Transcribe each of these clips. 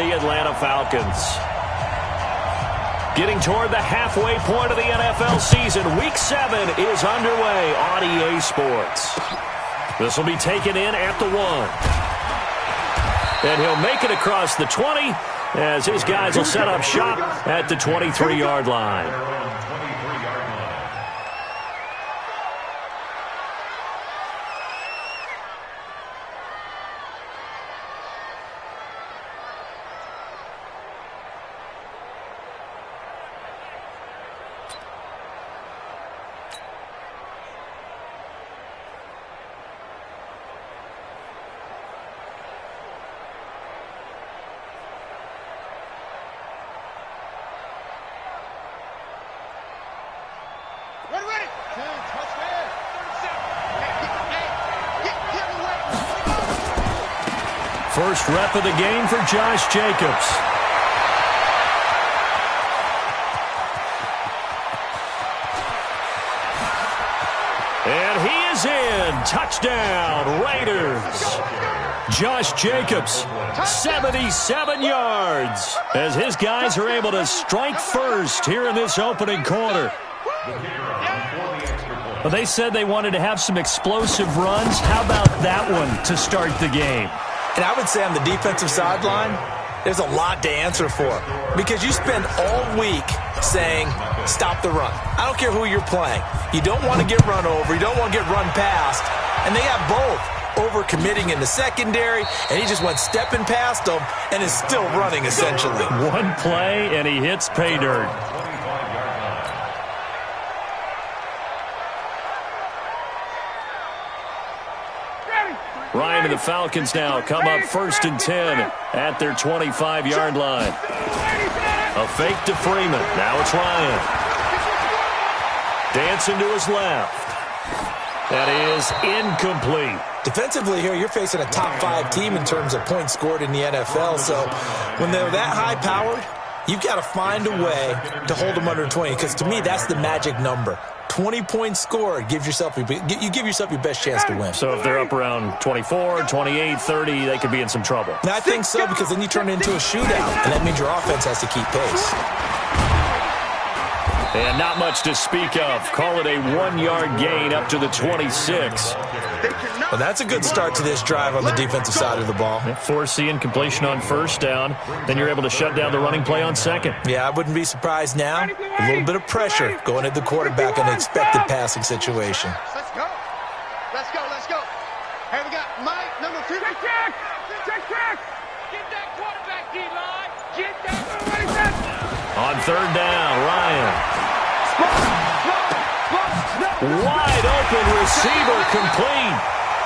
the Atlanta Falcons. Getting toward the halfway point of the NFL season, Week 7 is underway on EA Sports. This will be taken in at the 1. And he'll make it across the 20 as his guys will set up shop at the 23-yard line. First rep of the game for Josh Jacobs. And he is in. Touchdown, Raiders. Josh Jacobs, 77 yards, as his guys are able to strike first here in this opening quarter. Well, they said they wanted to have some explosive runs. How about that one to start the game? And I would say on the defensive sideline, there's a lot to answer for. Because you spend all week saying, stop the run. I don't care who you're playing. You don't want to get run over. You don't want to get run past. And they got both. Over-committing in the secondary, and he just went stepping past them and is still running, essentially. One play, and he hits pay dirt. Ryan and the Falcons now come up 1st and 10 at their 25-yard line. A fake to Freeman. Now it's Ryan. Dancing to his left. That is incomplete. Defensively here, you're facing a top-5 team in terms of points scored in the NFL. So when they're that high-powered, you've got to find a way to hold them under 20. Because to me, that's the magic number. 20 points scored, you give yourself your best chance to win. So if they're up around 24, 28, 30, they could be in some trouble. And I think so, because then you turn it into a shootout, and that means your offense has to keep pace. And not much to speak of. Call it a 1-yard gain up to the 26. Well, that's a good start to this drive on the defensive side of the ball. Force the incompletion on 1st down. Then you're able to shut down the running play on 2nd. Yeah, I wouldn't be surprised now. A little bit of pressure going at the quarterback in an expected passing situation. Let's go. Let's go. Let's go. Hey, we got Mike, number 2. Check, check. Check, check. Get that quarterback, D-line. Get that. On 3rd down, Ryan. Wide open receiver, complete.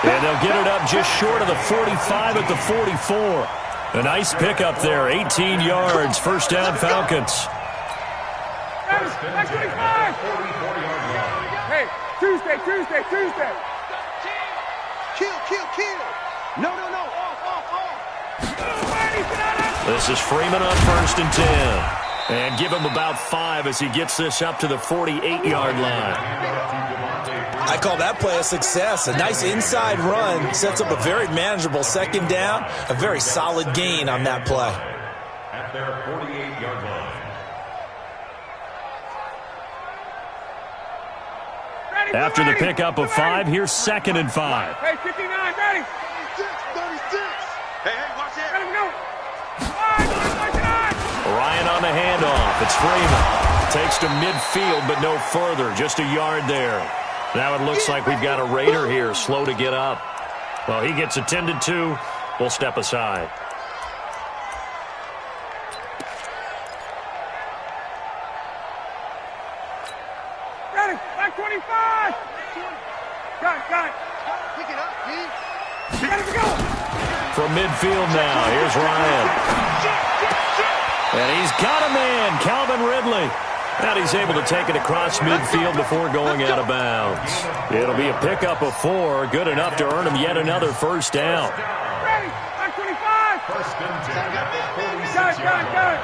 And they'll get it up just short of the 45 at the 44. A nice pickup there, 18 yards, 1st down Falcons. Hey, Tuesday. Kill. No. Off. This is Freeman on 1st and 10. And give him about 5 as he gets this up to the 48-yard line. I call that play a success. A nice inside run sets up a very manageable 2nd down. A very solid gain on that play. At their 48-yard line. After the pickup of 5, here's 2nd and 5. Hey, 59, ready. 36. Hey, watch it. Let him go. Ryan on the handoff. It's Freeman. Takes to midfield, but no further. Just a yard there. Now it looks like we've got a Raider here, slow to get up. Well, he gets attended to. We'll step aside. Ready, back 25. Got it. Pick it up, G. Ready to go. From midfield now, here's Ryan. And he's got a man, Calvin Ridley. And he's able to take it across midfield before going out of bounds. It'll be a pickup of 4, good enough to earn him yet another 1st down. Ready, back 25. First and 10 at the 46. Got it.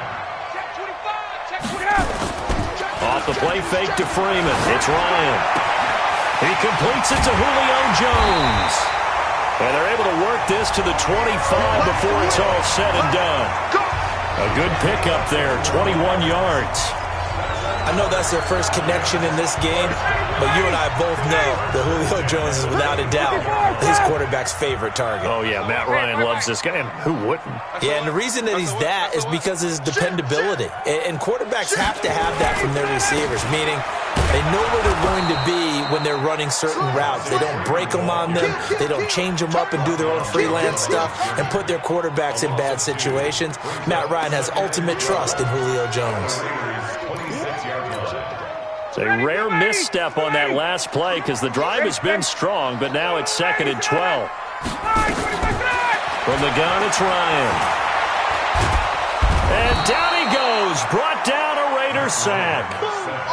Check 25, check 25. Off the play fake to Freeman. It's Ryan. He completes it to Julio Jones. And they're able to work this to the 25 before it's all said and done. A good pickup there, 21 yards. I know that's their first connection in this game, but you and I both know that Julio Jones is without a doubt his quarterback's favorite target. Oh, yeah, Matt Ryan loves this guy, and who wouldn't? Yeah, and the reason that he's that is because of his dependability. And quarterbacks have to have that from their receivers, meaning they know where they're going to be when they're running certain routes. They don't break them on them. They don't change them up and do their own freelance stuff and put their quarterbacks in bad situations. Matt Ryan has ultimate trust in Julio Jones. It's a rare misstep on that last play because the drive has been strong, but now it's 2nd and 12. From the gun, it's Ryan. And down he goes, brought down a Raider sack.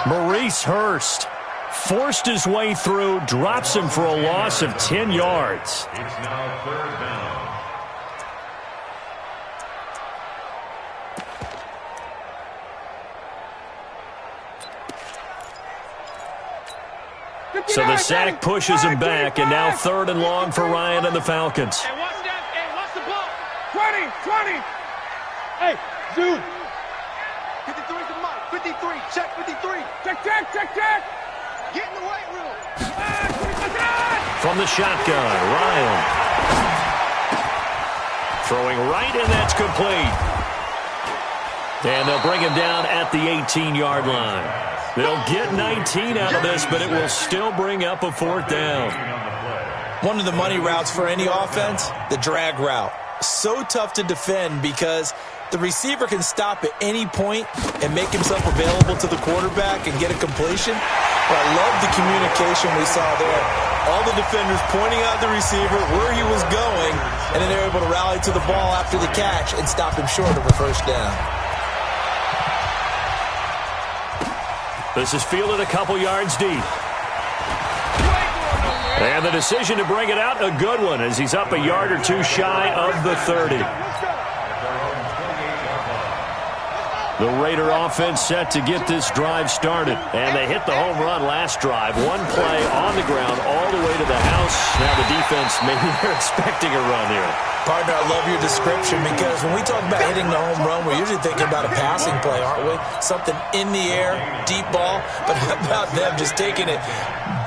Maurice Hurst forced his way through, drops him for a loss of 10 yards. It's now 3rd down. So the sack pushes him back, and now 3rd and long for Ryan and the Falcons. Hey, watch that. Hey, watch the ball. 20. Hey, zoom. 53's the mark. 53. Check 53. Check. Get in the weight room. From the shotgun, Ryan. Throwing right, and that's complete. And they'll bring him down at the 18-yard line. They'll get 19 out of this, but it will still bring up a 4th down. One of the money routes for any offense, the drag route. So tough to defend because the receiver can stop at any point and make himself available to the quarterback and get a completion. But I love the communication we saw there. All the defenders pointing out the receiver, where he was going, and then they're able to rally to the ball after the catch and stop him short of a 1st down. This is fielded a couple yards deep. And the decision to bring it out, a good one, as he's up a yard or two shy of the 30. The Raider offense set to get this drive started. And they hit the home run last drive. One play on the ground all the way to the house. Now the defense, maybe they're expecting a run here. Partner, I love your description because when we talk about hitting the home run, we're usually thinking about a passing play, aren't we? Something in the air, deep ball. But how about them just taking it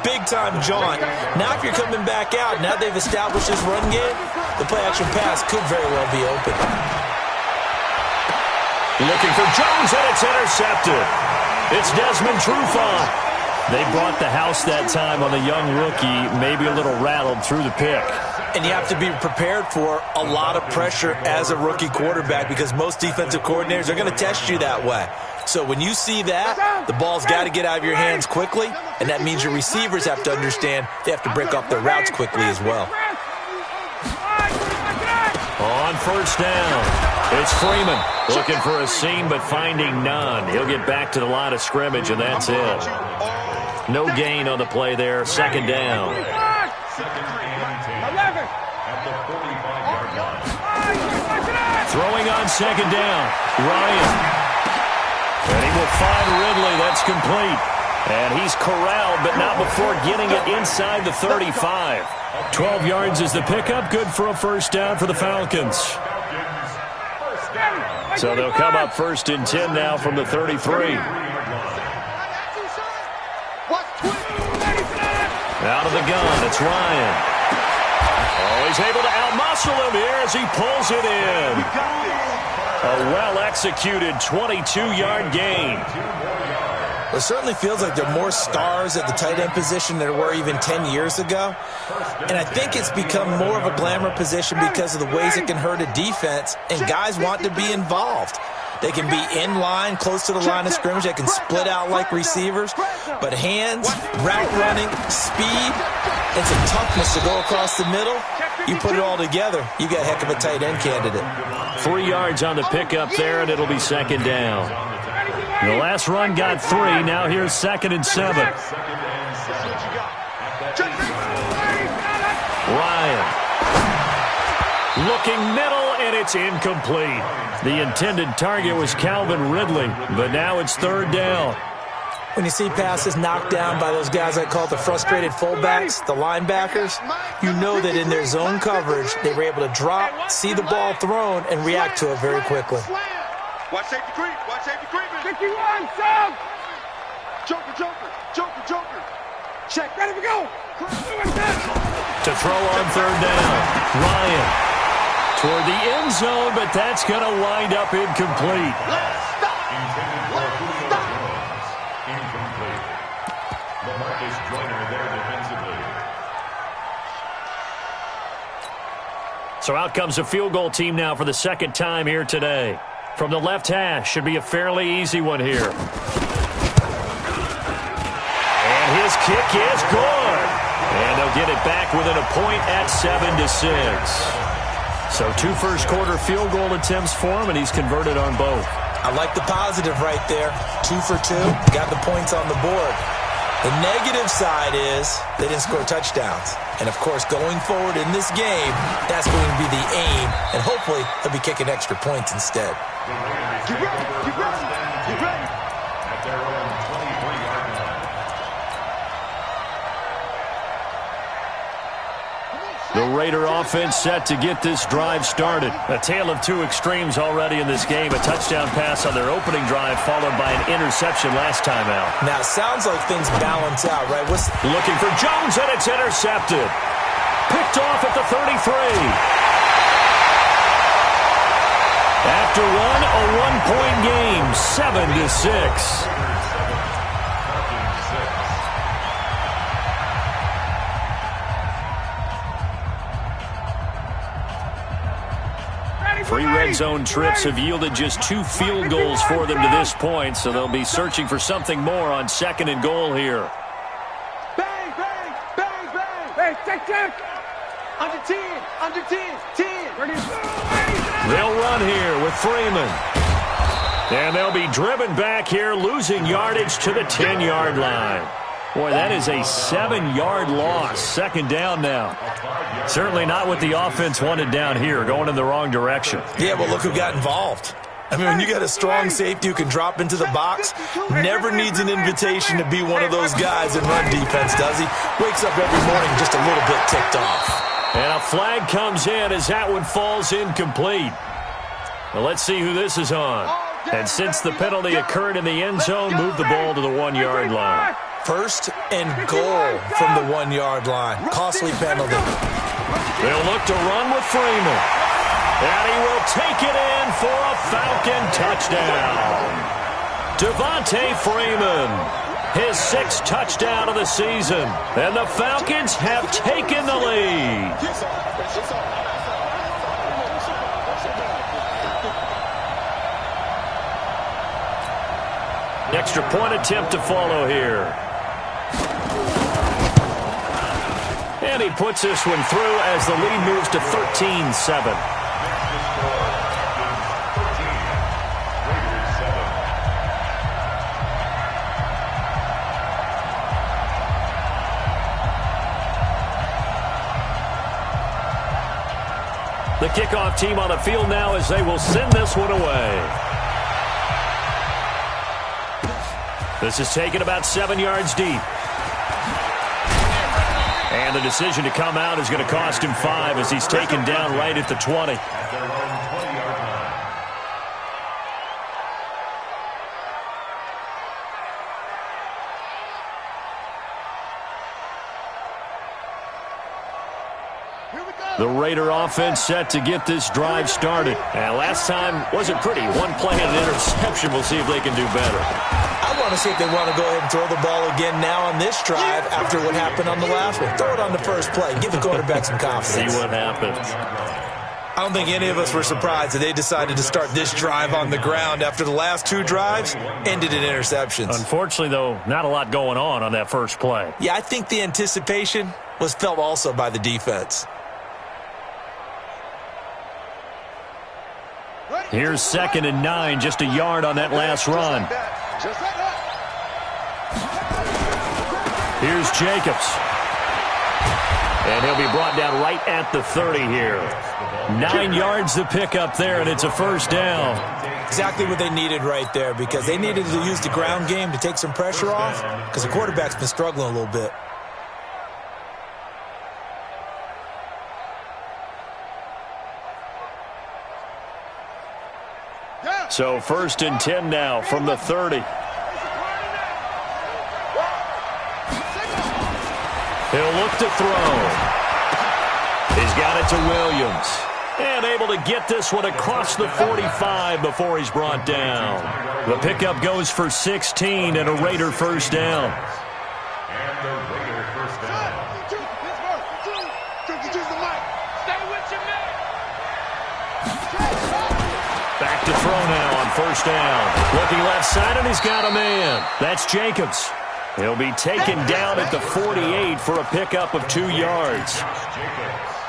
big-time jaunt? Now if you're coming back out, now they've established this run game, the play-action pass could very well be open. Looking for Jones, and it's intercepted. It's Desmond Trufant. They brought the house that time on the young rookie, maybe a little rattled through the pick. And you have to be prepared for a lot of pressure as a rookie quarterback because most defensive coordinators are going to test you that way. So when you see that, the ball's got to get out of your hands quickly, and that means your receivers have to understand they have to break off their routes quickly as well. On 1st down, it's Freeman looking for a seam but finding none. He'll get back to the line of scrimmage, and that's it. No gain on the play there, 2nd down. Throwing on 2nd down, Ryan. And he will find Ridley. That's complete. And he's corralled, but not before getting it inside the 35. 12 yards is the pickup. Good for a 1st down for the Falcons. So they'll come up 1st and 10 now from the 33. Out of the gun, it's Ryan. Oh, he's able to outmuscle him here as he pulls it in. A well-executed 22-yard gain. It certainly feels like there are more stars at the tight end position than there were even 10 years ago. And I think it's become more of a glamour position because of the ways it can hurt a defense, and guys want to be involved. They can be in line, close to the line of scrimmage. They can split out like receivers. But hands, route running, speed, and some toughness to go across the middle, you put it all together, you got a heck of a tight end candidate. 3 yards on the pickup there, and it'll be 2nd down. The last run got 3. Now here's 2nd and 7. Ryan. Looking middle, and it's incomplete. The intended target was Calvin Ridley, but now it's 3rd down. When you see passes knocked down by those guys I call the frustrated fullbacks, the linebackers, you know that in their zone coverage, they were able to drop, see the ball thrown, and react to it very quickly. Watch safety creep. Watch safety creeping. 51, sub. Joker, Joker, Joker, Joker. Check. Ready to go. To throw on third down. Ryan toward the end zone, but that's going to wind up incomplete. Let's stop. Let's stop. Incomplete. Lamarcus Joyner there defensively. So out comes a field goal team now for the second time here today. From the left hash, should be a fairly easy one here. And his kick is good. And they'll get it back within a point at 7-6. So 2 first-quarter field goal attempts for him, and he's converted on both. I like the positive right there. 2 for 2. Got the points on the board. The negative side is they didn't score touchdowns. And, of course, going forward in this game, that's going to be the aim. And hopefully he'll be kicking extra points instead. Get ready. Get ready. Get ready. At their own 23-yard line. The Raider offense set to get this drive started. A tale of 2 extremes already in this game. A touchdown pass on their opening drive followed by an interception last time out. Now, it sounds like things balance out, right? Looking for Jones, and it's intercepted. Picked off at the 33. After one, a 1-point game, 7-6. Three red zone trips have yielded just 2 field goals for them to this point, so they'll be searching for something more on 2nd and goal here. Bang, bang, bang, bang. Hey, check. Under 10, under 10, 10. They'll run here with Freeman. And they'll be driven back here, losing yardage to the 10-yard line. Boy, that is a 7-yard loss. 2nd down now. Certainly not what the offense wanted down here, going in the wrong direction. Yeah, well, look who got involved. I mean, when you got a strong safety who can drop into the box, never needs an invitation to be one of those guys in run defense, does he? Wakes up every morning just a little bit ticked off. And a flag comes in as that one falls incomplete. Well, let's see who this is on. And since the penalty occurred in the end zone, move the ball to the 1-yard line. 1st and goal from the 1-yard line. Costly penalty. They'll look to run with Freeman. And he will take it in for a Falcon touchdown. Devontae Freeman, his 6th touchdown of the season. And the Falcons have taken the lead. Extra point attempt to follow here. And he puts this one through as the lead moves to 13-7. The kickoff team on the field now as they will send this one away. This is taken about 7 yards deep. And the decision to come out is going to cost him 5 as he's taken down right at the 20. At their own 20-yard line. The Raider offense set to get this drive started. And last time wasn't pretty. 1 play and an interception. We'll see if they can do better. I want to see if they want to go ahead and throw the ball again now on this drive after what happened on the last one. Throw it on the first play. Give the quarterback some confidence. See what happens. I don't think any of us were surprised that they decided to start this drive on the ground after the last 2 drives ended in interceptions. Unfortunately, though, not a lot going on that first play. Yeah, I think the anticipation was felt also by the defense. Here's 2nd and 9, just a yard on that last run. Here's Jacobs. And he'll be brought down right at the 30 here. 9 yards to pick up there, and it's a 1st down. Exactly what they needed right there, because they needed to use the ground game to take some pressure off, because the quarterback's been struggling a little bit. Yeah. So 1st and 10 now from the 30. He'll look to throw. He's got it to Williams. And able to get this one across the 45 before he's brought down. The pickup goes for 16 and a Raider first down. And the Raider first down. Back to throw now on first down. Looking left side, and he's got a man. That's Jacobs. He'll be taken down at the 48 for a pickup of 2 yards.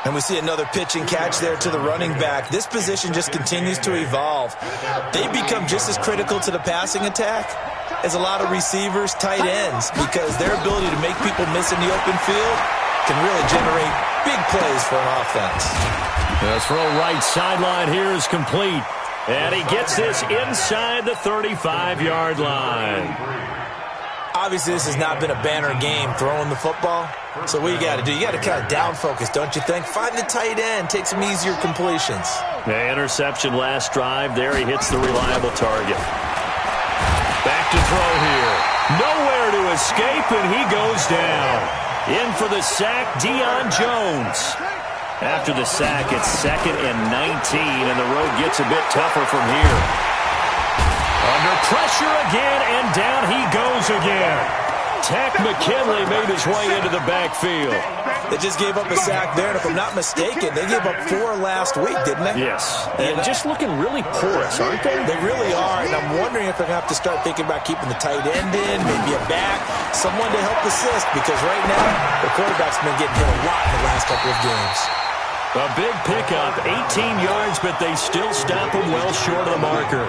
And we see another pitch and catch there to the running back. This position just continues to evolve. They become just as critical to the passing attack as a lot of receivers, tight ends, because their ability to make people miss in the open field can really generate big plays for an offense. The throw right sideline here is complete. And he gets this inside the 35-yard line. Obviously, this has not been a banner game throwing the football. So what you got to do, you got to kind of down focus, don't you think? Find the tight end, take some easier completions. The interception last drive. There he hits the reliable target. Back to throw here. Nowhere to escape, and he goes down. In for the sack, Deion Jones. After the sack, it's 2nd and 19, and the road gets a bit tougher from here. Under pressure again, and down he goes again. Tack McKinley made his way into the backfield. They just gave up a sack there, and if I'm not mistaken, they gave up 4 last week, didn't they? Yes, and just looking really porous, aren't they? They really are, and I'm wondering if they're going to have to start thinking about keeping the tight end in, maybe a back, someone to help assist, because right now, the quarterback's been getting hit a lot in the last couple of games. A big pickup, 18 yards, but they still stop him well short of the marker.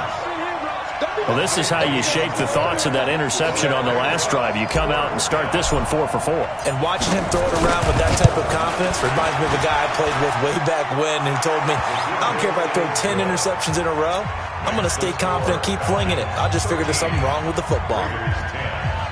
Well, this is how you shape the thoughts of that interception on the last drive. You come out and start this one 4 for 4. And watching him throw it around with that type of confidence reminds me of a guy I played with way back when, and he told me, I don't care if I throw 10 interceptions in a row. I'm going to stay confident, keep flinging it. I'll just figure there's something wrong with the football.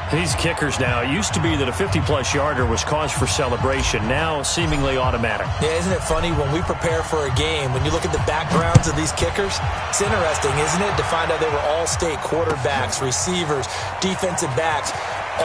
These kickers now, it used to be that a 50-plus yarder was cause for celebration. Now, seemingly automatic. Yeah, isn't it funny? When we prepare for a game, when you look at the backgrounds of these kickers, it's interesting, isn't it, to find out they were all-state quarterbacks, receivers, defensive backs,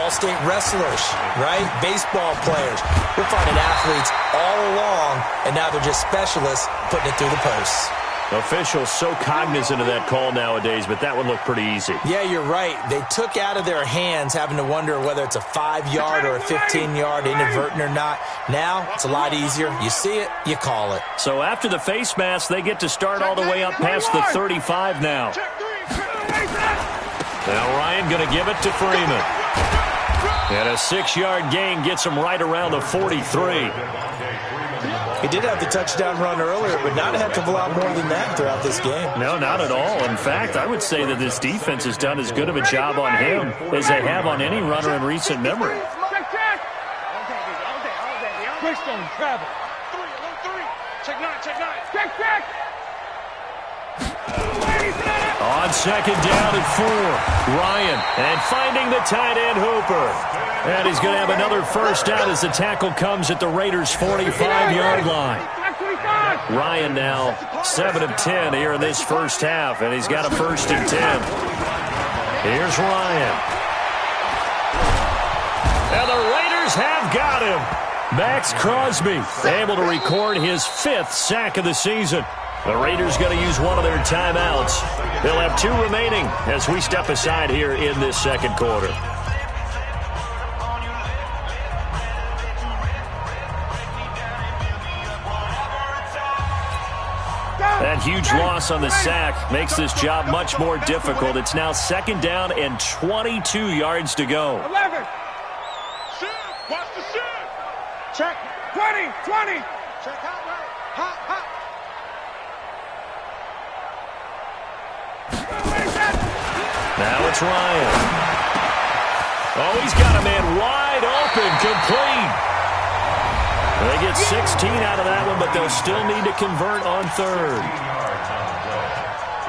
all-state wrestlers, right? Baseball players. We're finding athletes all along, and now they're just specialists putting it through the posts. Officials so cognizant of that call nowadays, but that would look pretty easy. Yeah, you're right. They took out of their hands having to wonder whether it's a 5-yard or a 15-yard, inadvertent or not. Now, it's a lot easier. You see it, you call it. So after the face mask, they get to start all the way up past the 35 now. Now Ryan going to give it to Freeman. And a 6-yard gain gets him right around the 43. He did have the touchdown run earlier, but not a heck of a lot more than that throughout this game. No, not at all. In fact, I would say that this defense has done as good of a job on him as they have on any runner in recent memory. Quickstone, travel. 3, check 9, check. On 2nd down at 4, Ryan, and finding the tight end Hooper. And he's going to have another first down as the tackle comes at the Raiders' 45-yard line. Ryan now 7 of 10 here in this first half, and he's got a 1st and 10. Here's Ryan. And the Raiders have got him. Max Crosby able to record his 5th sack of the season. The Raiders going to use one of their timeouts. They'll have 2 remaining as we step aside here in this second quarter. That huge loss on the sack makes this job much more difficult. It's now 2nd down and 22 yards to go. 11. Shoot. Watch the shoot. Check. 20. Check hot right. Hot. Now it's Ryan. Oh, he's got a man wide open, complete. They get 16 out of that one, but they'll still need to convert on 3rd.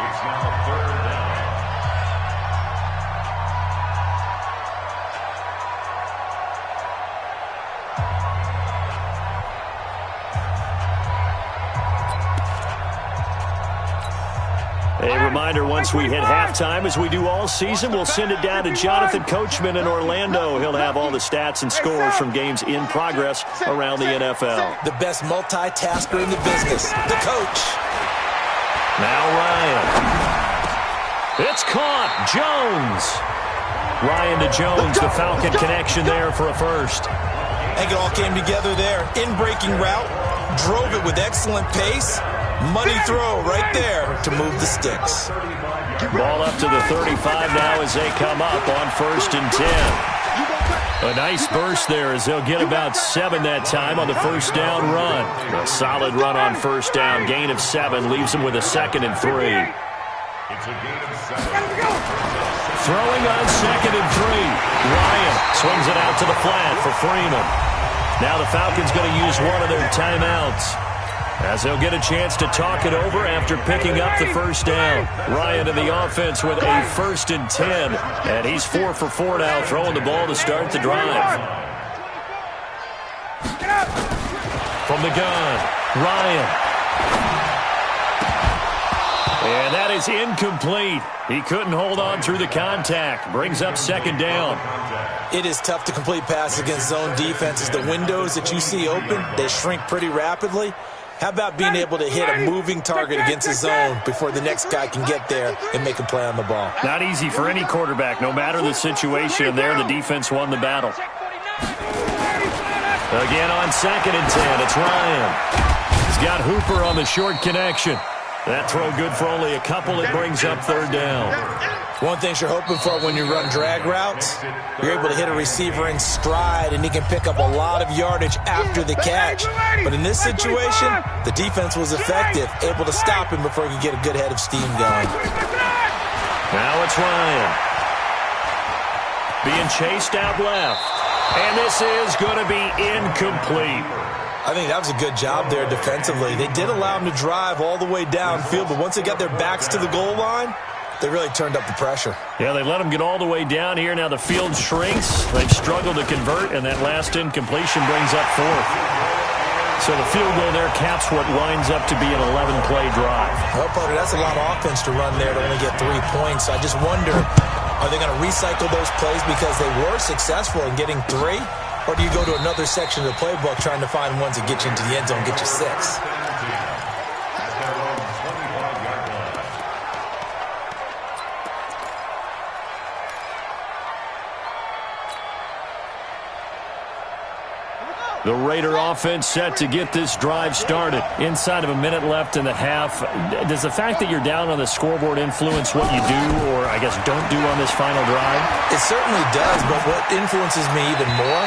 It's now 3rd down. A reminder, once we hit halftime, as we do all season, we'll send it down to Jonathan Coachman in Orlando. He'll have all the stats and scores from games in progress around the NFL. The best multitasker in the business, the coach. Now Ryan. It's caught. Jones. Ryan to Jones, the Falcon connection there for a first. I think it all came together there. In-breaking route, drove it with excellent pace. Money throw right there to move the sticks. Ball up to the 35 now as they come up on 1st and 10. A nice burst there as they'll get about 7 that time on the first down run. A solid run on first down. Gain of 7 leaves them with a 2nd and 3. It's a gain of 7. Throwing on 2nd and 3. Ryan swings it out to the flat for Freeman. Now the Falcons going to use one of their timeouts, as they'll get a chance to talk it over after picking up the first down. Ryan in the offense with a 1st and 10. And he's 4 for 4 now, throwing the ball to start the drive. From the gun, Ryan. And that is incomplete. He couldn't hold on through the contact. Brings up 2nd down. It is tough to complete passes against zone defenses. The windows that you see open, they shrink pretty rapidly. How about being able to hit a moving target against a zone before the next guy can get there and make a play on the ball? Not easy for any quarterback, no matter the situation. And there, the defense won the battle. Again on 2nd and 10, it's Ryan. He's got Hooper on the short connection. That throw good for only a couple. It brings up 3rd down. One thing you're hoping for when you run drag routes, you're able to hit a receiver in stride, and he can pick up a lot of yardage after the catch. But in this situation, the defense was effective, able to stop him before he could get a good head of steam going. Now it's Ryan. Being chased out left. And this is going to be incomplete. I think that was a good job there defensively. They did allow him to drive all the way downfield, but once they got their backs to the goal line, they really turned up the pressure. Yeah, they let him get all the way down here. Now the field shrinks. They've struggled to convert, and that last incompletion brings up 4th. So the field goal there caps what winds up to be an 11-play drive. Well, Porter, that's a lot of offense to run there to only get 3 points. I just wonder, are they going to recycle those plays because they were successful in getting 3? Or do you go to another section of the playbook trying to find ones that get you into the end zone, get you 6? The Raider offense set to get this drive started. Inside of a minute left in the half. Does the fact that you're down on the scoreboard influence what you do, or I guess don't do on this final drive? It certainly does, but what influences me even more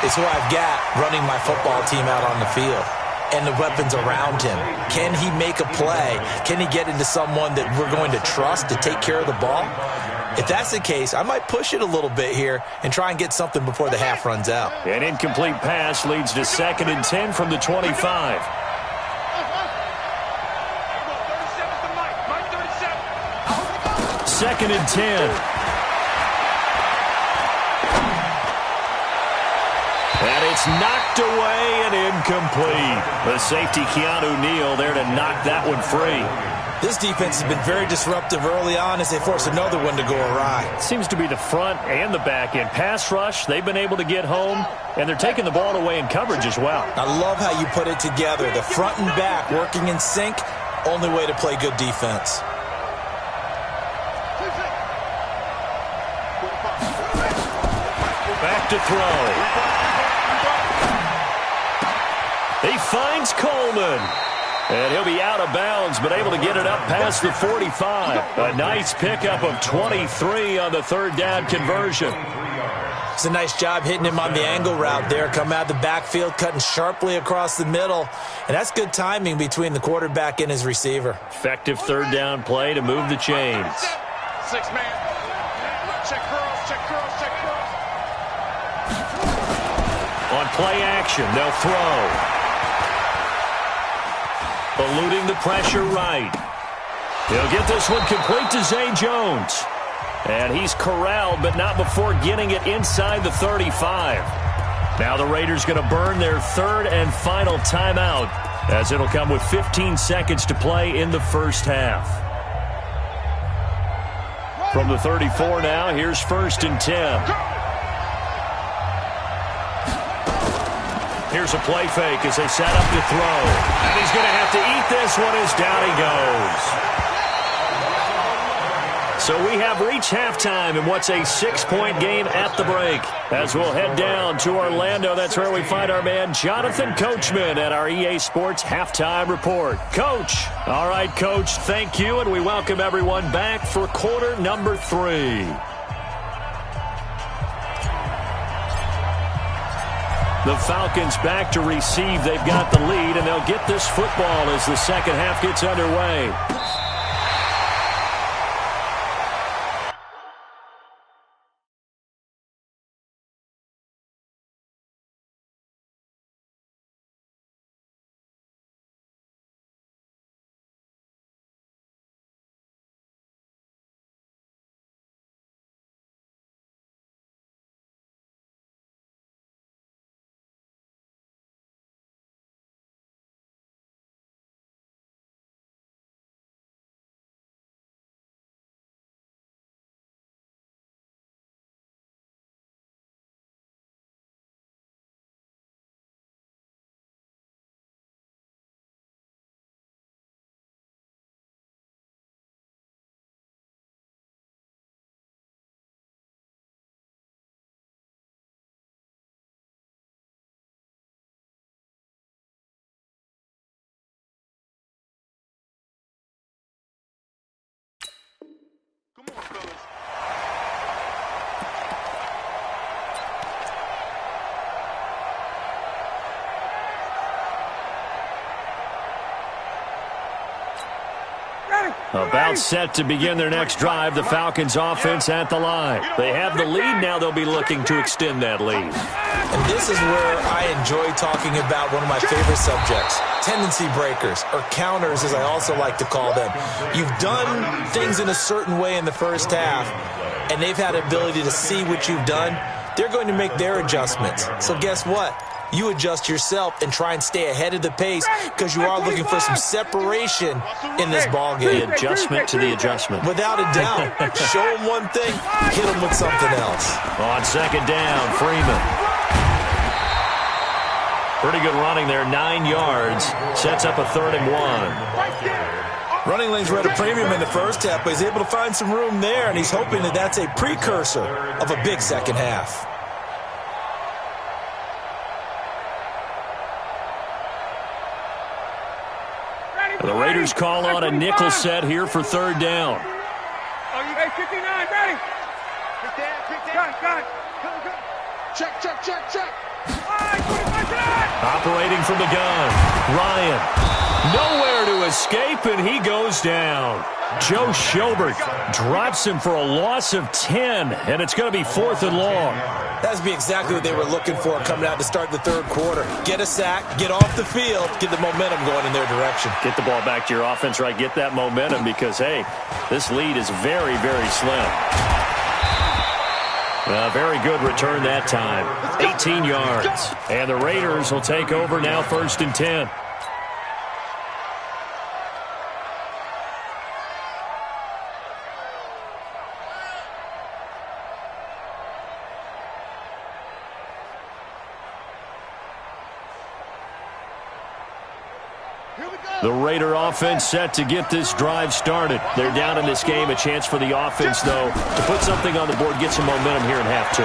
is who I've got running my football team out on the field and the weapons around him. Can he make a play? Can he get into someone that we're going to trust to take care of the ball? If that's the case, I might push it a little bit here and try and get something before the half runs out. An incomplete pass leads to 2nd and 10 from the 25. 2nd and 10. And it's knocked away and incomplete. The safety, Keanu Neal, there to knock that one free. This defense has been very disruptive early on as they force another one to go awry. Seems to be the front and the back end. Pass rush, they've been able to get home, and they're taking the ball away in coverage as well. I love how you put it together. The front and back working in sync, only way to play good defense. Back to throw. He finds Coleman. And he'll be out of bounds, but able to get it up past the 45. A nice pickup of 23 on the 3rd down conversion. It's a nice job hitting him on the angle route there. Come out of the backfield, cutting sharply across the middle. And that's good timing between the quarterback and his receiver. Effective 3rd down play to move the chains. 6 man. Check curls, check curls, check curls. On play action, they'll throw. Eluding the pressure right. He'll get this one complete to Zay Jones. And he's corralled, but not before getting it inside the 35. Now the Raiders going to burn their 3rd and final timeout, as it'll come with 15 seconds to play in the first half. From the 34 now, here's 1st and 10. Here's a play fake as they set up to throw. And he's going to have to eat this one as down he goes. So we have reached halftime in what's a 6-point game at the break. As we'll head down to Orlando, that's where we find our man Jonathan Coachman at our EA Sports Halftime Report. Coach. All right, Coach, thank you, and we welcome everyone back for quarter number 3. The Falcons back to receive. They've got the lead, and they'll get this football as the second half gets underway. Come on, fellas. About set to begin their next drive, the Falcons offense at the line. They have the lead, now they'll be looking to extend that lead. And this is where I enjoy talking about one of my favorite subjects, tendency breakers, or counters as I also like to call them. You've done things in a certain way in the first half, and they've had the ability to see what you've done. They're going to make their adjustments. So guess what? You adjust yourself and try and stay ahead of the pace because you are looking for some separation in this ball game. The adjustment to the adjustment. Without a doubt. Show them one thing, hit them with something else. On second down, Freeman. Pretty good running there, 9 yards. Sets up a 3rd and 1. Running lanes were at a premium in the first half, but he's able to find some room there, and he's hoping that that's a precursor of a big second half. The Raiders call on a nickel set here for 3rd down. Hey, 59, ready? Got. Check. Operating from the gun, Ryan. Nowhere to escape, and he goes down. Joe Schobert drops him for a loss of 10, and it's going to be 4th and long. That's be exactly what they were looking for coming out to start the third quarter. Get a sack, get off the field, get the momentum going in their direction. Get the ball back to your offense, right? Get that momentum because, hey, this lead is very, very slim. Very good return that time. 18 yards. And the Raiders will take over now 1st and 10. The Raider offense set to get this drive started. They're down in this game. A chance for the offense, though, to put something on the board, get some momentum here in half 2.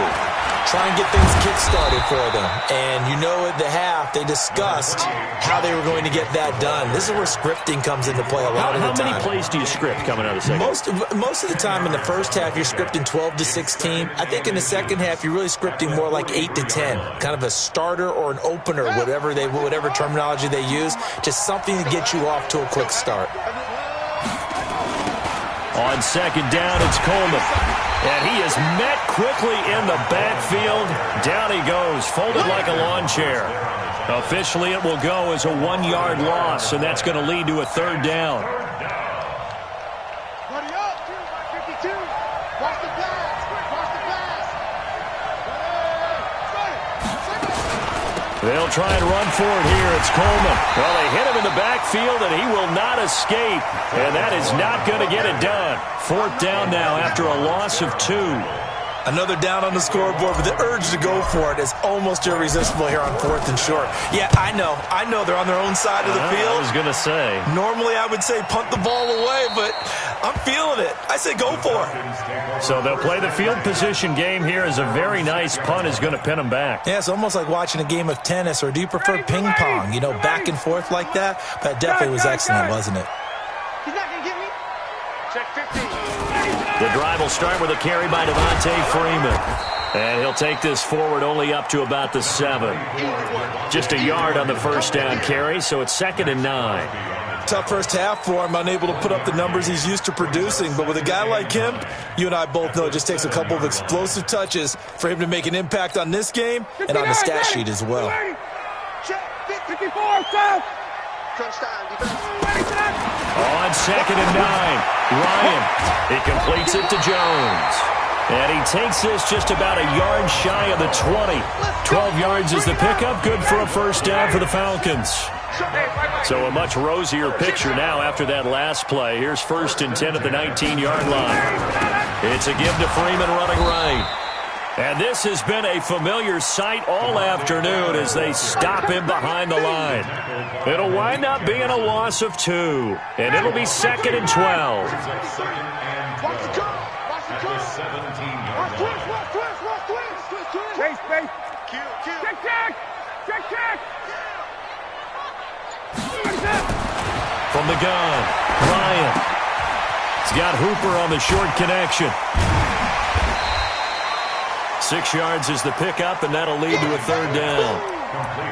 Try and get things kick-started for them. And you know at the half, they discussed how they were going to get that done. This is where scripting comes into play a lot of the time. How many plays do you script coming out of the second? Most of the time in the first half, you're scripting 12 to 16. I think in the second half, you're really scripting more like 8 to 10. Kind of a starter or an opener, whatever terminology they use. Just something to get you off to a quick start. On second down, it's Coleman. And he is met quickly in the backfield. Down he goes, folded like a lawn chair. Officially, it will go as a 1-yard loss, and that's going to lead to a 3rd down. Buddy up, 52. Watch the pass. They'll try and run for it here. It's Coleman. Well, they hit him in the backfield, and he will not escape. And that is not going to get it done. 4th down now after a loss of 2. Another down on the scoreboard, but the urge to go for it is almost irresistible here on 4th and short. Yeah, I know they're on their own side of the field. I was going to say. Normally I would say punt the ball away, but I'm feeling it. I say go for it. So they'll play the field position game here as a very nice punt is going to pin them back. Yeah, it's almost like watching a game of tennis, or do you prefer ping pong? You know, back and forth like that? That definitely was excellent, wasn't it? He's not going to get me. Check 15. The drive will start with a carry by Devontae Freeman. And he'll take this forward only up to about the 7. Just a yard on the first down carry, so it's 2nd and 9. Tough first half for him, unable to put up the numbers he's used to producing. But with a guy like him, you and I both know it just takes a couple of explosive touches for him to make an impact on this game and on the stat sheet as well. Check 54, south. Touchdown, defense. On 2nd and 9, Ryan. He completes it to Jones. And he takes this just about a yard shy of the 20. 12 yards is the pickup. Good for a first down for the Falcons. So a much rosier picture now after that last play. Here's 1st and 10 at the 19-yard line. It's a give to Freeman running right. And this has been a familiar sight all afternoon as they stop him behind the line. It'll wind up being a loss of 2, and it'll be 2nd and 12. Chase, base. Check, check. Check, check. From the gun, Ryan. He's got Hooper on the short connection. 6 yards is the pickup, and that'll lead to a 3rd down.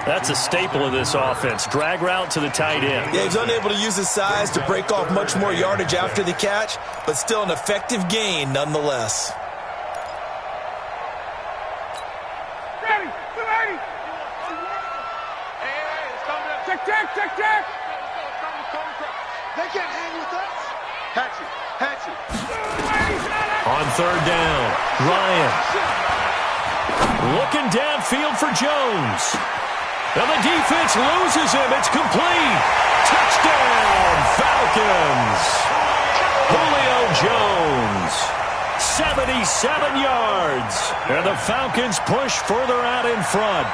That's a staple of this offense. Drag route to the tight end. Yeah, he's unable to use his size to break off much more yardage after the catch, but still an effective gain nonetheless. Ready, ready. Check, check, check, check. They can't hang with us. Hatchet. On 3rd down, Ryan. Looking downfield for Jones. And the defense loses him. It's complete. Touchdown, Falcons. Julio Jones. 77 yards. And the Falcons push further out in front.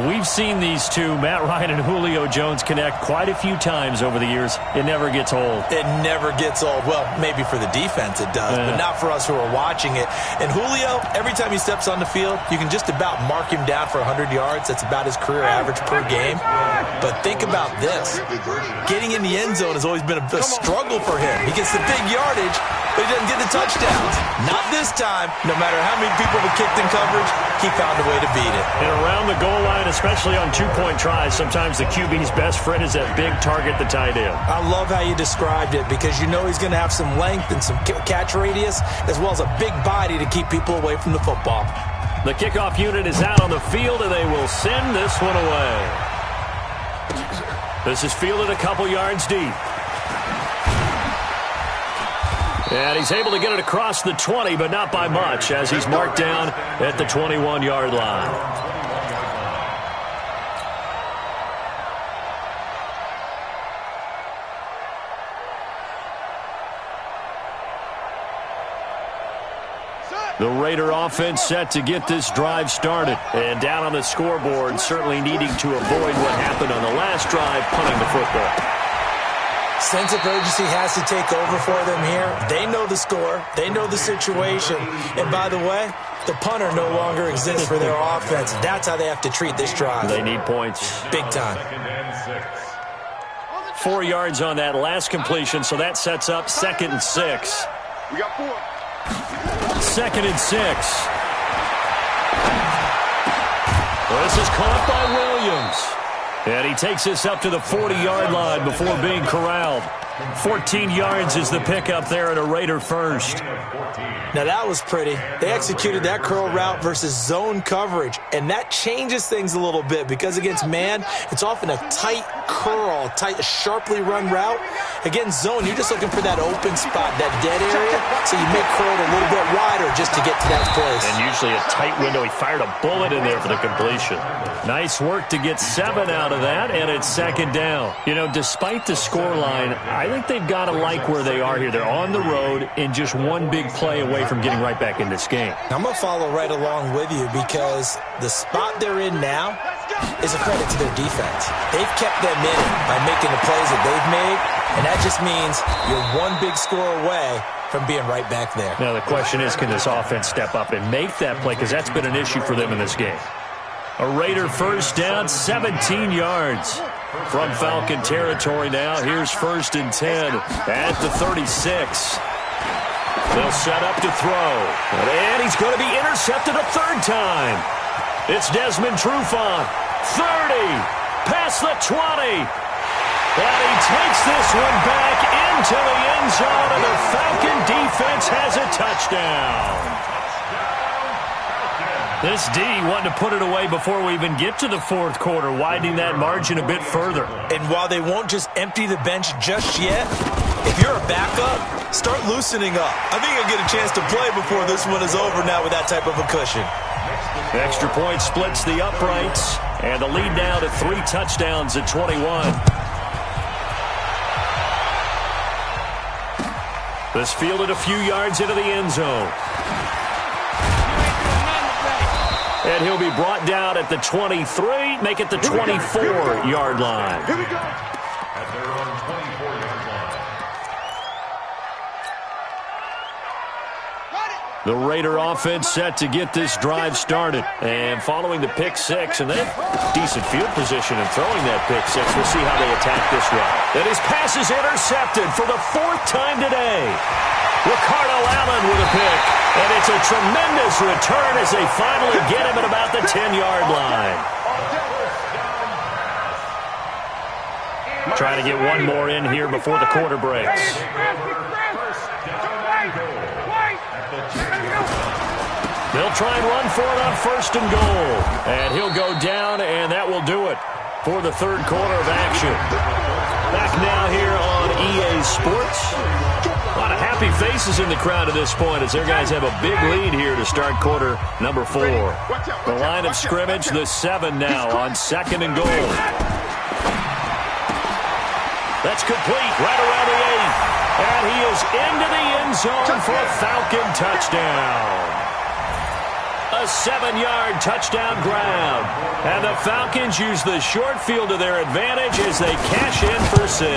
We've seen these two, Matt Ryan and Julio Jones, connect quite a few times over the years. It never gets old. It never gets old. Well, maybe for the defense it does, but not for us who are watching it. And Julio, every time he steps on the field, you can just about mark him down for 100 yards. That's about his career average per game. But think about this. Getting in the end zone has always been a struggle for him. He gets the big yardage, but he doesn't get the touchdowns. Not this time. No matter how many people were kicked in coverage, he found a way to beat it. And around the goal line, especially on 2-point tries, sometimes the QB's best friend is that big target, the tight end. I love how you described it because you know he's going to have some length and some catch radius as well as a big body to keep people away from the football. The kickoff unit is out on the field, and they will send this one away. This is fielded a couple yards deep. And he's able to get it across the 20, but not by much, as he's marked down at the 21-yard line. The Raider offense set to get this drive started. And down on the scoreboard, certainly needing to avoid what happened on the last drive, punting the football. Sense of urgency has to take over for them here. They know the score. They know the situation. And by the way, the punter no longer exists for their offense. That's how they have to treat this drive. They need points. Big time. 4 yards on that last completion, so that sets up 2nd and 6. We got 4. 2nd and 6. Well, this is caught by Williams. And he takes this up to the 40-yard line before being corralled. 14 yards is the pickup there at a Raider first. Now that was pretty. They executed that curl route versus zone coverage, and that changes things a little bit because against man, it's often a tight curl, sharply run route. Against zone, you're just looking for that open spot, that dead area, so you make curl a little bit wider just to get to that place. And usually a tight window. He fired a bullet in there for the completion. Nice work to get 7 out of that, and it's second down. You know, despite the scoreline, I think they've got to like where they are here. They're on the road and just one big play away from getting right back in this game. I'm going to follow right along with you because the spot they're in now is a credit to their defense. They've kept them in it by making the plays that they've made, and that just means you're one big score away from being right back there. Now the question is, can this offense step up and make that play? Because that's been an issue for them in this game. A Raider first down, 17 yards from Falcon territory now. Here's 1st and 10 at the 36. They'll set up to throw. And he's going to be intercepted a 3rd time. It's Desmond Trufant. 30, past the 20. And he takes this one back into the end zone, and the Falcon defense has a touchdown. This D wanting to put it away before we even get to the 4th quarter, widening that margin a bit further. And while they won't just empty the bench just yet, if you're a backup, start loosening up. I think you'll get a chance to play before this one is over now with that type of a cushion. Extra point splits the uprights, and the lead now to 3 touchdowns at 21. This fielded a few yards into the end zone. And he'll be brought down at the 23, make it the 24-yard line. Here we go. At their own 24-yard line. The Raider offense set to get this drive started. And following the pick 6, and then decent field position in throwing that pick 6. We'll see how they attack this route. And his pass is intercepted for the 4th time today. Ricardo Allen with a pick. And it's a tremendous return as they finally get him at about the 10-yard line. Trying to get one more in here before the quarter breaks. They'll try and run for it on 1st and goal. And he'll go down, and that will do it for the 3rd quarter of action. Back now here on EA Sports. A lot of happy faces in the crowd at this point as their guys have a big lead here to start quarter number 4. The line of scrimmage, the 7 now on 2nd and goal. That's complete right around the 8. And he is into the end zone for a Falcon touchdown. A 7-yard touchdown grab. And the Falcons use the short field to their advantage as they cash in for 6.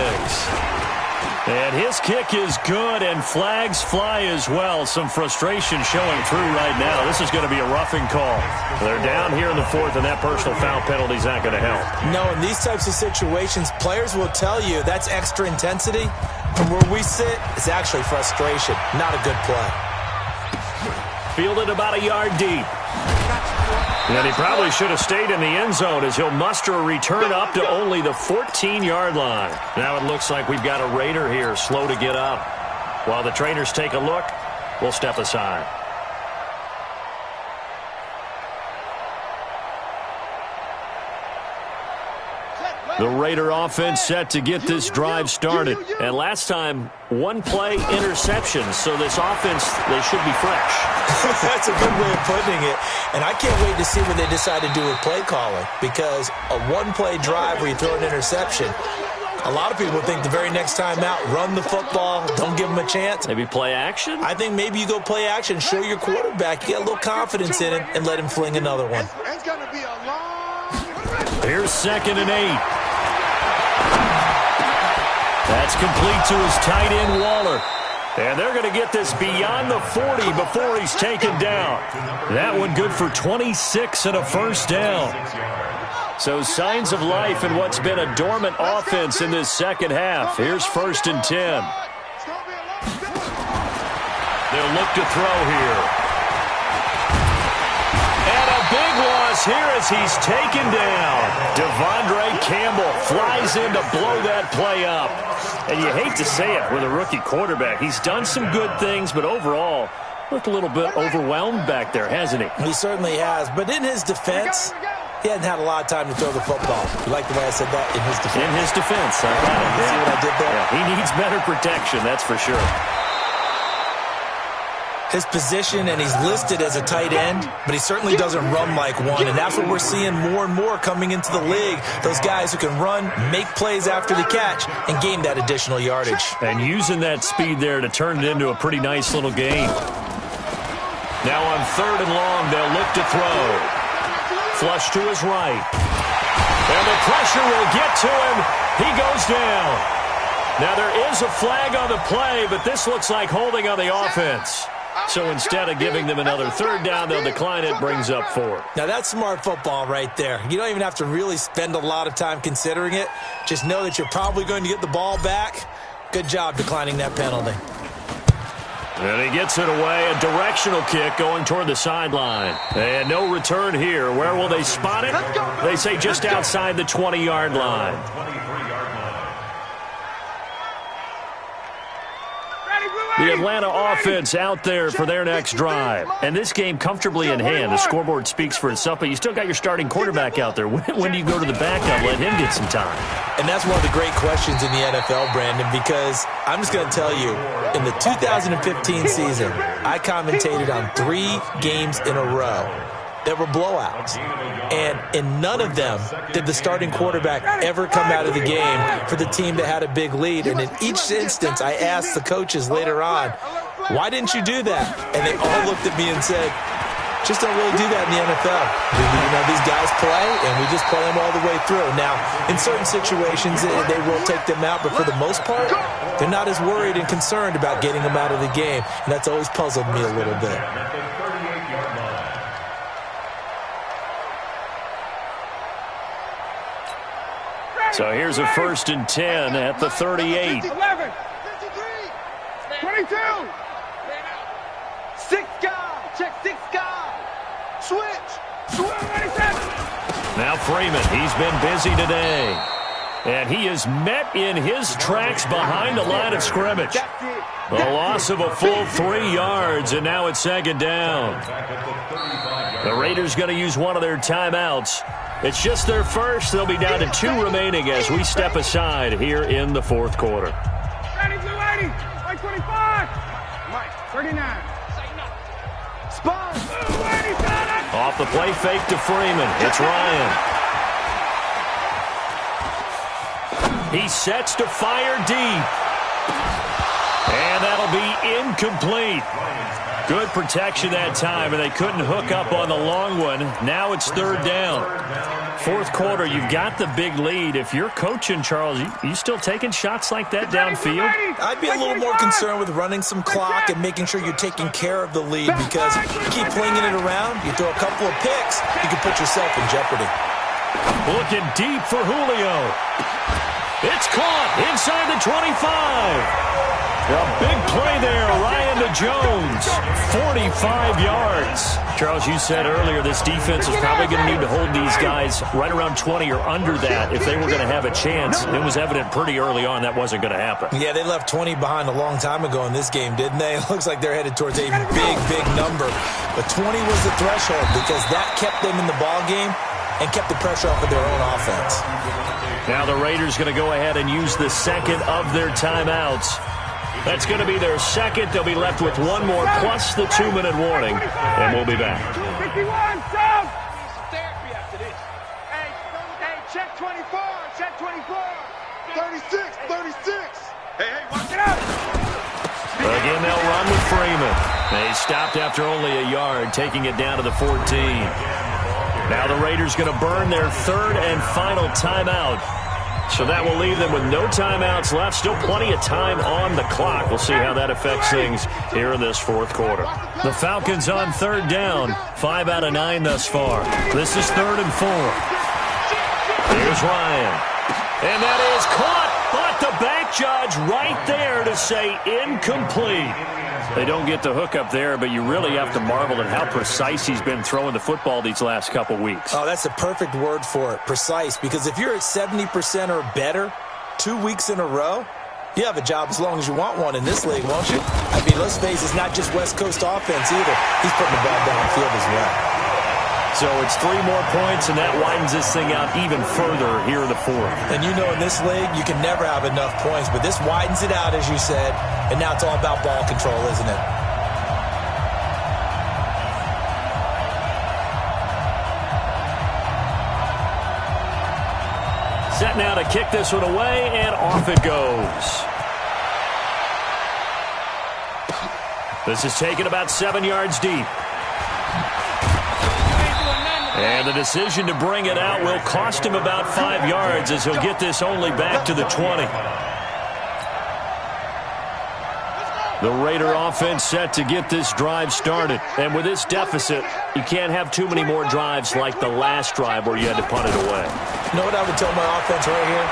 And his kick is good, and flags fly as well. Some frustration showing through right now. This is going to be a roughing call. They're down here in the 4th, and that personal foul penalty is not going to help. No, in these types of situations, players will tell you that's extra intensity. From where we sit, it's actually frustration, not a good play. Fielded about a yard deep. And he probably should have stayed in the end zone as he'll muster a return up to only the 14-yard line. Now it looks like we've got a Raider here slow to get up. While the trainers take a look, we'll step aside. The Raider offense set to get this drive started. And last time, 1 play interception. So this offense, they should be fresh. That's a good way of putting it. And I can't wait to see what they decide to do with play calling. Because a 1-play drive where you throw an interception, a lot of people think the very next time out, run the football, don't give them a chance. Maybe play action? I think maybe you go play action, show your quarterback, you get a little confidence in him, and let him fling another one. It's going to be a long... Here's 2nd and 8. That's complete to his tight end, Waller. And they're going to get this beyond the 40 before he's taken down. That one good for 26 and a first down. So signs of life in what's been a dormant offense in this second half. Here's 1st and 10. They'll look to throw here. And a big loss here as he's taken down. Devondre Campbell flies in to blow that play up. And you hate to say it with a rookie quarterback. He's done some good things, but overall, looked a little bit overwhelmed back there, hasn't he? He certainly has. But in his defense, he hadn't had a lot of time to throw the football. You like the way I said that? In his defense. In his defense. I got it. See what I did there? Yeah, he needs better protection, that's for sure. His position, and he's listed as a tight end, but he certainly doesn't run like one, and that's what we're seeing more and more coming into the league. Those guys who can run, make plays after the catch, and gain that additional yardage. And using that speed there to turn it into a pretty nice little game. Now on 3rd and long, they'll look to throw. Flush to his right. And the pressure will get to him. He goes down. Now there is a flag on the play, but this looks like holding on the offense. So instead of giving them another 3rd down, they'll decline it, brings up 4. Now that's smart football right there. You don't even have to really spend a lot of time considering it. Just know that you're probably going to get the ball back. Good job declining that penalty. And he gets it away, a directional kick going toward the sideline. And no return here. Where will they spot it? They say just outside the 20-yard line. The Atlanta offense out there for their next drive. And this game comfortably in hand. The scoreboard speaks for itself, but you still got your starting quarterback out there. When do you go to the backup, let him get some time? And that's one of the great questions in the NFL, Brandon, because I'm just going to tell you, in the 2015 season, I commentated on 3 games in a row that were blowouts. And in none of them did the starting quarterback ever come out of the game for the team that had a big lead. And in each instance, I asked the coaches later on, why didn't you do that? And they all looked at me and said, just don't really do that in the NFL. You know, these guys play, and we just play them all the way through. Now, in certain situations, they will take them out, but for the most part, they're not as worried and concerned about getting them out of the game. And that's always puzzled me a little bit. So here's a 1st and 10 at the 38. 11, 22. 6 guy. Check 6 guy. Switch. Now Freeman, he's been busy today. And he is met in his tracks behind the line of scrimmage. A loss of a full 3 yards, and now it's 2nd down. The Raiders going to use one of their timeouts. It's just their first. They'll be down to 2 remaining as we step aside here in the 4th quarter. Ready, blue 80. White 25. Mike, 39. Spot. Off the play fake to Freeman. It's Ryan. He sets to fire deep. And that'll be incomplete. Good protection that time, and they couldn't hook up on the long one. Now it's 3rd down. 4th quarter, you've got the big lead. If you're coaching, Charles, you still taking shots like that downfield? I'd be a little more concerned with running some clock and making sure you're taking care of the lead, because you keep flinging it around, you throw a couple of picks, you can put yourself in jeopardy. Looking deep for Julio. It's caught inside the 25. A big play there, Ryan to Jones, 45 yards. Charles, you said earlier this defense is probably going to need to hold these guys right around 20 or under that if they were going to have a chance. It was evident pretty early on that wasn't going to happen. Yeah, they left 20 behind a long time ago in this game, didn't they? It looks like they're headed towards a big number. But 20 was the threshold because that kept them in the ball game and kept the pressure off of their own offense. Now the Raiders going to go ahead and use the second of their timeouts. That's going to be their second. They'll be left with 1 more plus the 2-minute warning, and we'll be back. 51, sub. Therapy after this. Hey, check 24, check 24. 36. Hey, watch it out. Again, they'll run with Freeman. They stopped after only a yard, taking it down to the 14. Now the Raiders going to burn their 3rd and final timeout. So that will leave them with no timeouts left. Still plenty of time on the clock. We'll see how that affects things here in this 4th quarter. The Falcons on 3rd down. 5 out of 9 thus far. This is 3rd and 4. Here's Ryan. And that is caught. But the back quick judge right there to say incomplete. They don't get the hook up there, but you really have to marvel at how precise he's been throwing the football these last couple weeks. Oh, that's a perfect word for it, precise, because if you're at 70% or better 2 weeks in a row, you have a job as long as you want one in this league, won't you? I mean, let's face it, it's not just West Coast offense either. He's putting the ball downfield as well. So it's 3 more points, and that widens this thing out even further here in the fourth. And you know in this league, you can never have enough points, but this widens it out, as you said, and now it's all about ball control, isn't it? Set now to kick this one away, and off it goes. This is taken about 7 yards deep. And the decision to bring it out will cost him about 5 yards as he'll get this only back to the 20. The Raider offense set to get this drive started. And with this deficit, you can't have too many more drives like the last drive where you had to punt it away. You know what I would tell my offense right here?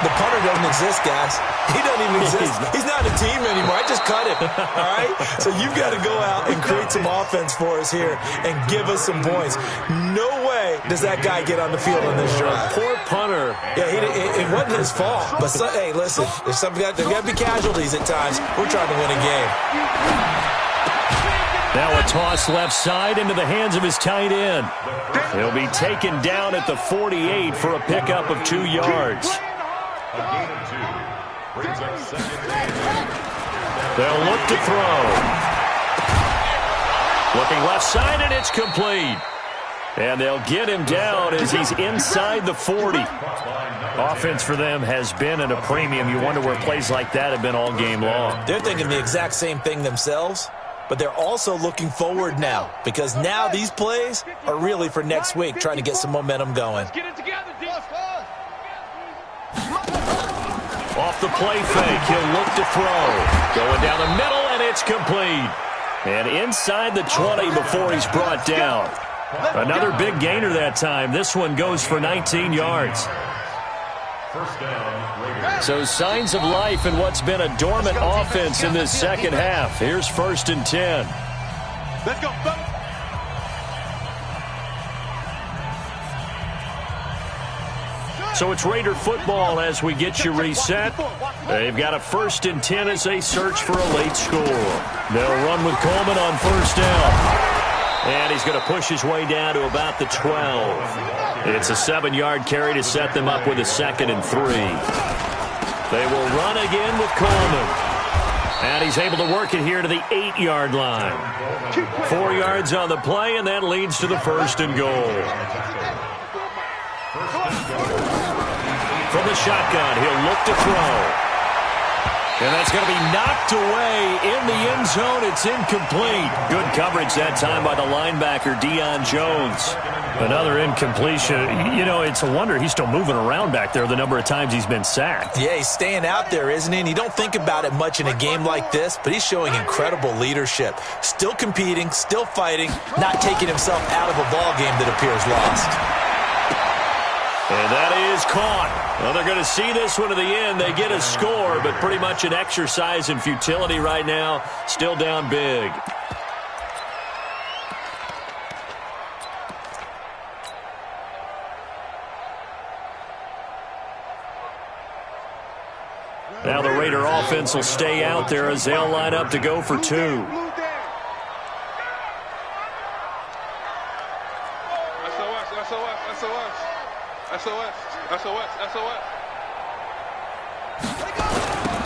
The punter doesn't exist, guys. He doesn't even exist. He's not a team anymore. I just cut him, all right? So you've got to go out and create some offense for us here and give us some points. No way does that guy get on the field on this drive. Poor punter. Yeah, it wasn't his fault. But, hey, listen, there's got to be casualties at times. We're trying to win a game. Now a toss left side into the hands of his tight end. He'll be taken down at the 48 for a pickup of 2 yards. A gain of 2. Brings up second and 8. They'll look to throw. Looking left side, and it's complete. And they'll get him down as he's inside the 40. Offense for them has been at a premium. You wonder where plays like that have been all game long. They're thinking the exact same thing themselves, but they're also looking forward now because now these plays are really for next week, trying to get some momentum going. Off the play fake, he'll look to throw. Going down the middle, and it's complete. And inside the 20 before he's brought down. Another big gainer that time. This one goes for 19 yards. First down, Raiders. So signs of life in what's been a dormant offense in this second half. Here's 1st and 10. Let's go, fellas. So it's Raider football as we get you reset. They've got a 1st and 10 as they search for a late score. They'll run with Coleman on 1st down. And he's going to push his way down to about the 12. It's a 7-yard carry to set them up with a 2nd and 3. They will run again with Coleman. And he's able to work it here to the 8-yard line. 4 yards on the play, and that leads to the 1st and goal. From the shotgun, he'll look to throw. And that's going to be knocked away in the end zone. It's incomplete. Good coverage that time by the linebacker, Deion Jones. Another incompletion. You know, it's a wonder he's still moving around back there the number of times he's been sacked. Yeah, he's staying out there, isn't he? And you don't think about it much in a game like this, but he's showing incredible leadership. Still competing, still fighting, not taking himself out of a ball game that appears lost. And that is caught. Well, they're going to see this one to the end. They get a score, but pretty much an exercise in futility right now. Still down big. Now the Raider offense will stay out there as they'll line up to go for 2. SOS.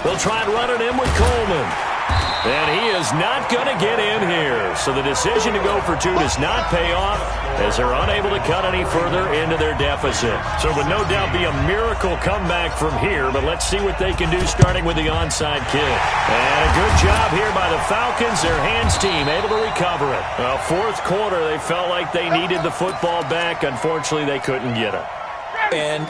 They'll try and run it in with Coleman. And he is not going to get in here. So the decision to go for 2 does not pay off as they're unable to cut any further into their deficit. So it would no doubt be a miracle comeback from here, but let's see what they can do starting with the onside kick. And a good job here by the Falcons, their hands team, able to recover it. Well, 4th quarter, they felt like they needed the football back. Unfortunately, they couldn't get it. And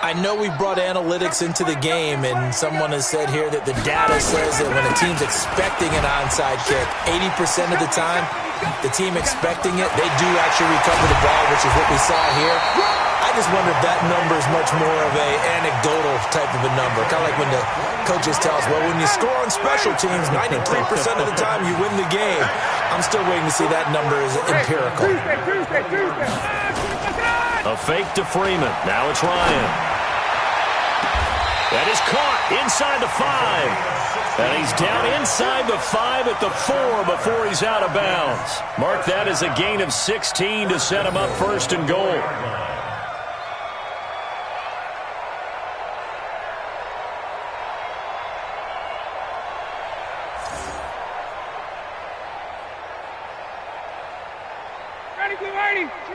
I know we brought analytics into the game, and someone has said here that the data says that when a team's expecting an onside kick, 80% of the time, the team expecting it, they do actually recover the ball, which is what we saw here. I just wonder if that number is much more of a anecdotal type of a number. Kind of like when the coaches tell us, well, when you score on special teams, 93% of the time you win the game. I'm still waiting to see that number is empirical. A fake to Freeman. Now it's Ryan. That is caught inside the 5. And he's down inside the 5 at the 4 before he's out of bounds. Mark that as a gain of 16 to set him up first and goal.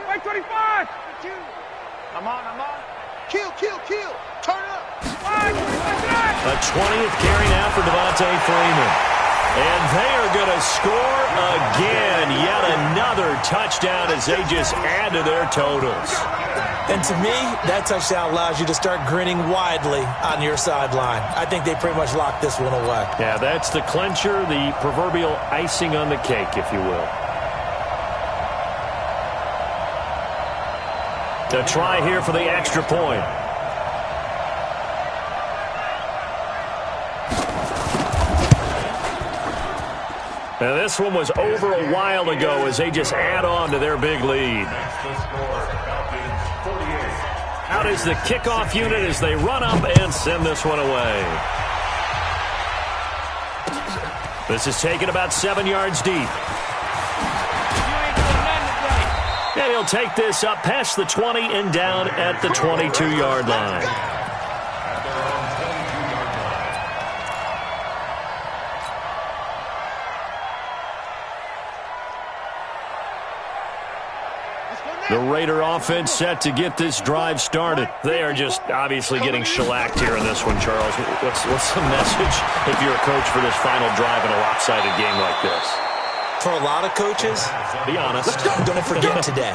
Right 25. I'm on. Kill. Turn up. A 20th carry now for Devontae Freeman. And they are going to score again. Yet another touchdown as they just add to their totals. And to me, that touchdown allows you to start grinning widely on your sideline. I think they pretty much locked this one away. Yeah, that's the clincher, the proverbial icing on the cake, if you will. To try here for the extra point. Now this one was over a while ago as they just add on to their big lead. Out is the kickoff unit as they run up and send this one away. This is taken about 7 yards deep. And he'll take this up past the 20 and down at the 22-yard line. The Raider offense set to get this drive started. They are just obviously getting shellacked here in this one, Charles. What's the message if you're a coach for this final drive in a lopsided game like this? For a lot of coaches, be honest. Don't forget today.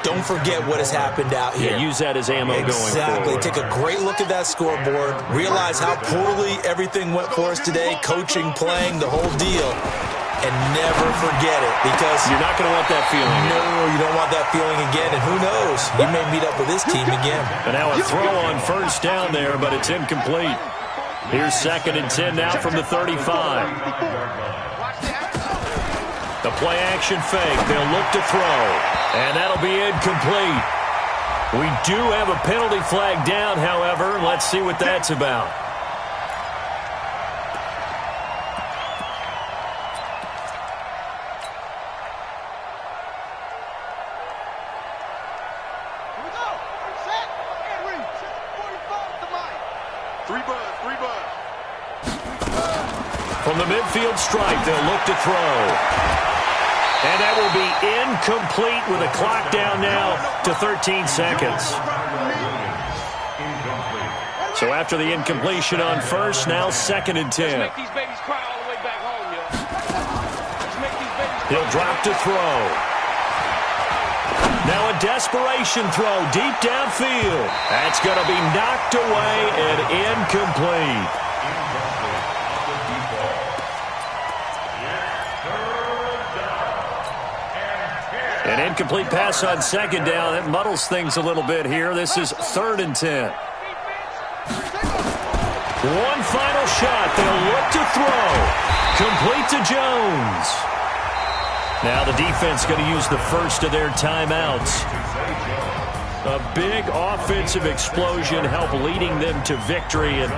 Don't forget what has happened out here. Yeah, use that as ammo going forward. Exactly. Take a great look at that scoreboard. Realize how poorly everything went for us today. Coaching, playing, the whole deal. And never forget it, because you're not going to want that feeling. No, you don't want that feeling again. And who knows? You may meet up with this team again. And now a throw on first down there, but it's incomplete. Here's 2nd and 10 now from the 35. The play action fake. They'll look to throw. And that'll be incomplete. We do have a penalty flag down, however. Let's see what that's about. From the midfield stripe, they'll look to throw. And that will be incomplete with a clock down now to 13 seconds. So after the incompletion on first, now 2nd and 10. He'll drop to throw. Now a desperation throw deep downfield. That's going to be knocked away and incomplete. An incomplete pass on 2nd down. That muddles things a little bit here. This is 3rd and 10. One final shot. They'll look to throw. Complete to Jones. Now the defense going to use the first of their timeouts. A big offensive explosion help leading them to victory. And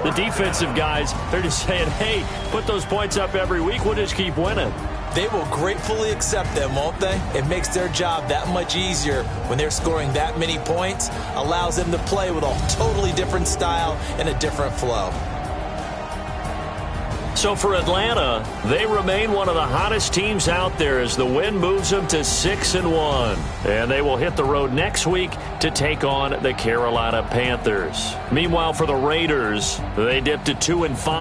the defensive guys, they're just saying, hey, put those points up every week. We'll just keep winning. They will gratefully accept them, won't they? It makes their job that much easier when they're scoring that many points. Allows them to play with a totally different style and a different flow. So for Atlanta, they remain one of the hottest teams out there as the win moves them to 6-1. And they will hit the road next week to take on the Carolina Panthers. Meanwhile, for the Raiders, they dipped to 2-5